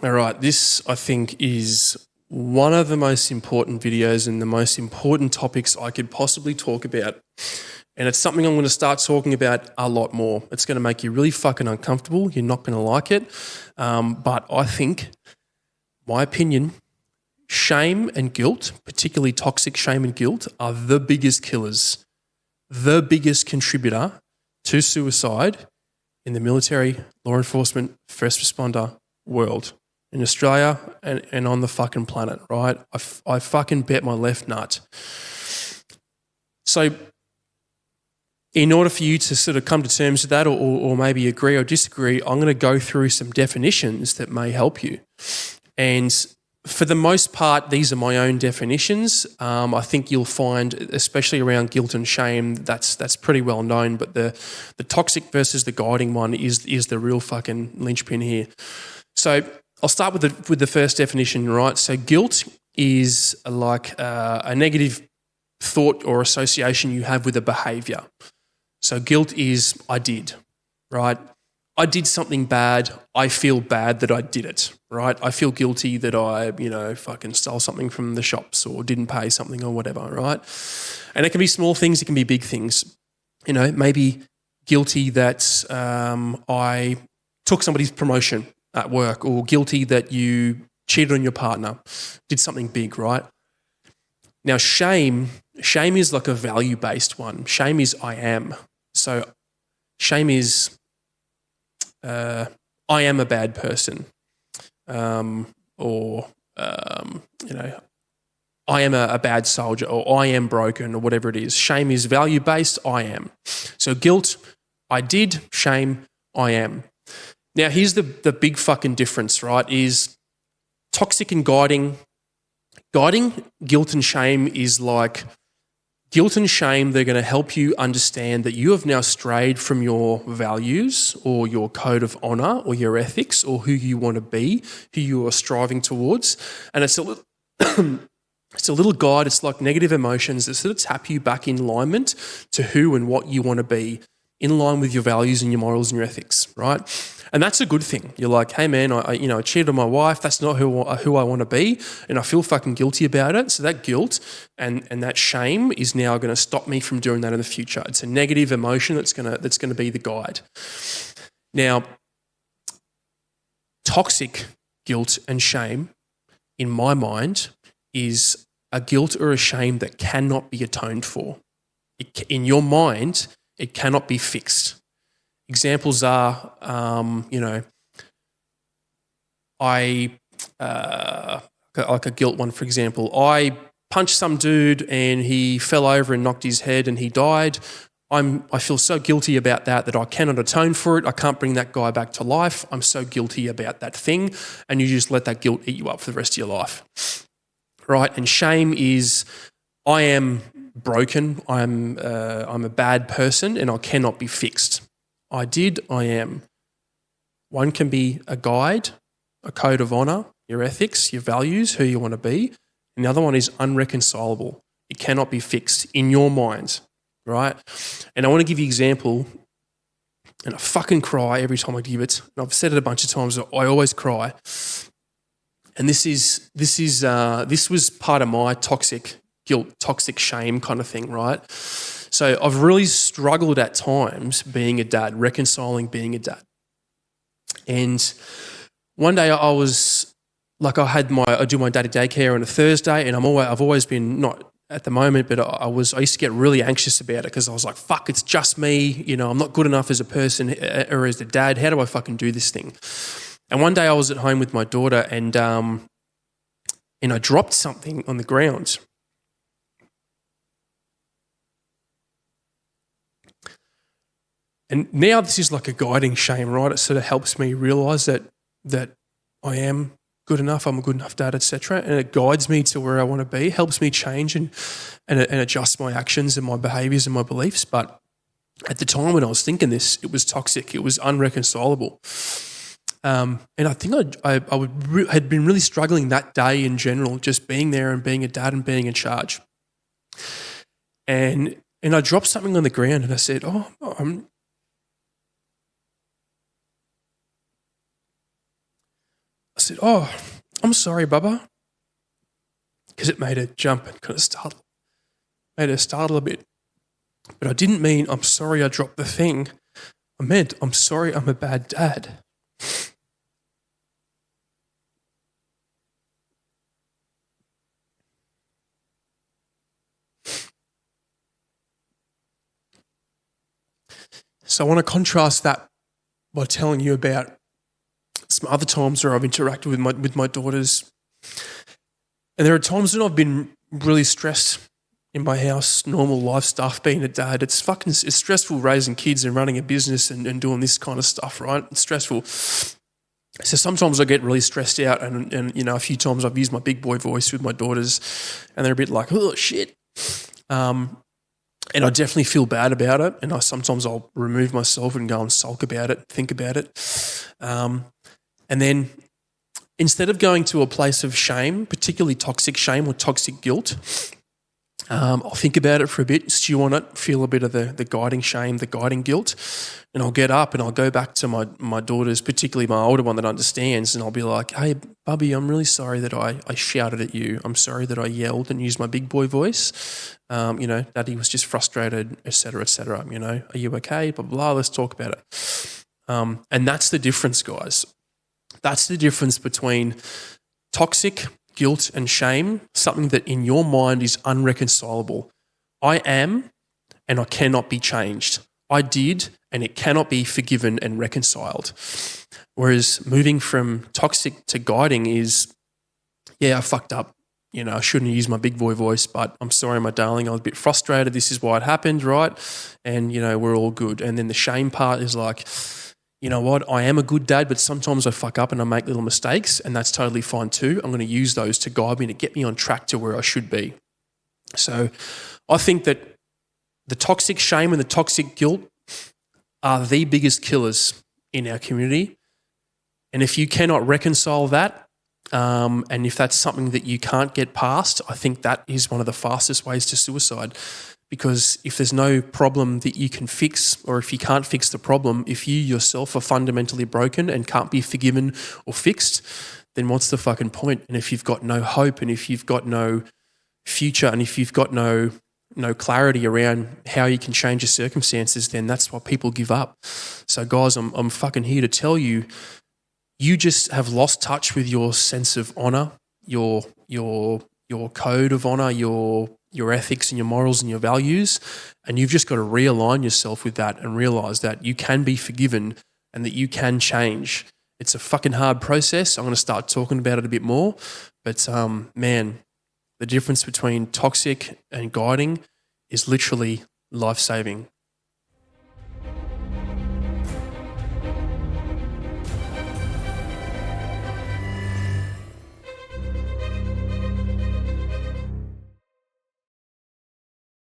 All right, this I think is one of the most important videos and the most important topics I could possibly talk about. And it's something I'm going to start talking about a lot more. It's going to make you really fucking uncomfortable. You're not going to like it. But I think, my opinion, shame and guilt, particularly toxic shame and guilt, are the biggest killers, the biggest contributor to suicide in the military, law enforcement, first responder world. In Australia and on the fucking planet, right? I fucking bet my left nut. So in order for you to sort of come to terms with that or maybe agree or disagree, I'm going to go through some definitions that may help you. And for the most part, these are my own definitions. I think you'll find, especially around guilt and shame, that's pretty well known, but the toxic versus the guiding one is the real fucking linchpin here. So I'll start with the first definition, right? So guilt is like a negative thought or association you have with a behaviour. So guilt is I did, right? I did something bad. I feel bad that I did it, right? I feel guilty that I, fucking stole something from the shops or didn't pay something or whatever, right? And it can be small things. It can be big things. Maybe guilty that I took somebody's promotion at work, or guilty that you cheated on your partner, did something big, right? Now, shame is like a value-based one. Shame is I am. So shame is I am a bad person, or I am a bad soldier, or I am broken, or whatever it is. Shame is value-based, I am. So guilt, I did. Shame, I am. Now, here's the big fucking difference, right, is toxic and guiding, guilt and shame is like guilt and shame, they're going to help you understand that you have now strayed from your values or your code of honour or your ethics or who you want to be, who you are striving towards. And it's a little... It's a little guide. It's like negative emotions that sort of tap you back in alignment to who and what you want to be, in line with your values and your morals and your ethics, right? And that's a good thing. You're like, hey man, I cheated on my wife. That's not who I want to be, and I feel fucking guilty about it. So that guilt and that shame is now going to stop me from doing that in the future. It's a negative emotion that's going to be the guide. Now, toxic guilt and shame, in my mind, is a guilt or a shame that cannot be atoned for. In your mind, it cannot be fixed. Examples are, like a guilt one, for example. I punched some dude and he fell over and knocked his head and he died. I feel so guilty about that I cannot atone for it. I can't bring that guy back to life. I'm so guilty about that thing. And you just let that guilt eat you up for the rest of your life. Right? And shame is, I am broken. I'm a bad person and I cannot be fixed. I am. One can be a guide, a code of honour, your ethics, your values, who you want to be. And the other one is unreconcilable. It cannot be fixed in your mind, right? And I want to give you an example, and I fucking cry every time I give it. And I've said it a bunch of times. I always cry. And this was part of my toxic guilt, toxic shame kind of thing, right? So I've really struggled at times being a dad, reconciling being a dad. And one day I was like, I do my daddy daycare on a Thursday, and I've always been, not at the moment, but I used to get really anxious about it because I was like, fuck, it's just me. I'm not good enough as a person or as a dad. How do I fucking do this thing? And one day I was at home with my daughter and I dropped something on the ground. And now this is like a guiding shame, right? It sort of helps me realise that I am good enough, I'm a good enough dad, etc. And it guides me to where I want to be, helps me change and adjust my actions and my behaviours and my beliefs. But at the time when I was thinking this, it was toxic, it was unreconcilable. And I think had been really struggling that day in general, just being there and being a dad and being in charge. And I dropped something on the ground and I said, said, "Oh, I'm sorry, Bubba," because it made her jump and kind of startle. Made her startle a bit. But I didn't mean, "I'm sorry I dropped the thing." I meant, "I'm sorry I'm a bad dad." So I want to contrast that by telling you about some other times where I've interacted with my daughters. And there are times when I've been really stressed in my house, normal life stuff, being a dad. It's stressful raising kids and running a business and doing this kind of stuff, right? It's stressful. So sometimes I get really stressed out and a few times I've used my big boy voice with my daughters and they're a bit like, "Oh, shit." And I definitely feel bad about it. And sometimes I'll remove myself and go and sulk about it, think about it. And then instead of going to a place of shame, particularly toxic shame or toxic guilt, I'll think about it for a bit, stew on it, feel a bit of the guiding shame, the guiding guilt, and I'll get up and I'll go back to my daughters, particularly my older one that understands, and I'll be like, "Hey, Bubby, I'm really sorry that I shouted at you. I'm sorry that I yelled and used my big boy voice. Daddy was just frustrated, et cetera, et cetera. Are you okay? Blah, blah, blah. Let's talk about it." And that's the difference, guys. That's the difference between toxic guilt and shame, something that in your mind is unreconcilable. I am and I cannot be changed. I did and it cannot be forgiven and reconciled. Whereas moving from toxic to guiding is, yeah, I fucked up. I shouldn't have used my big boy voice, but I'm sorry, my darling. I was a bit frustrated. This is why it happened, right? And, we're all good. And then the shame part is like, you know what, I am a good dad, but sometimes I fuck up and I make little mistakes, and that's totally fine too. I'm going to use those to guide me, to get me on track to where I should be. So I think that the toxic shame and the toxic guilt are the biggest killers in our community. And if you cannot reconcile that, and if that's something that you can't get past, I think that is one of the fastest ways to suicide. Because if there's no problem that you can fix, or if you can't fix the problem, if you yourself are fundamentally broken and can't be forgiven or fixed, then what's the fucking point? And if you've got no hope, and if you've got no future, and if you've got no clarity around how you can change your circumstances, then that's why people give up. So guys, I'm fucking here to tell you, you just have lost touch with your sense of honor, your code of honor, your ethics and your morals and your values, and you've just got to realign yourself with that and realize that you can be forgiven and that you can change. It's a fucking hard process. I'm going to start talking about it a bit more, but man, the difference between toxic and guiding is literally life-saving.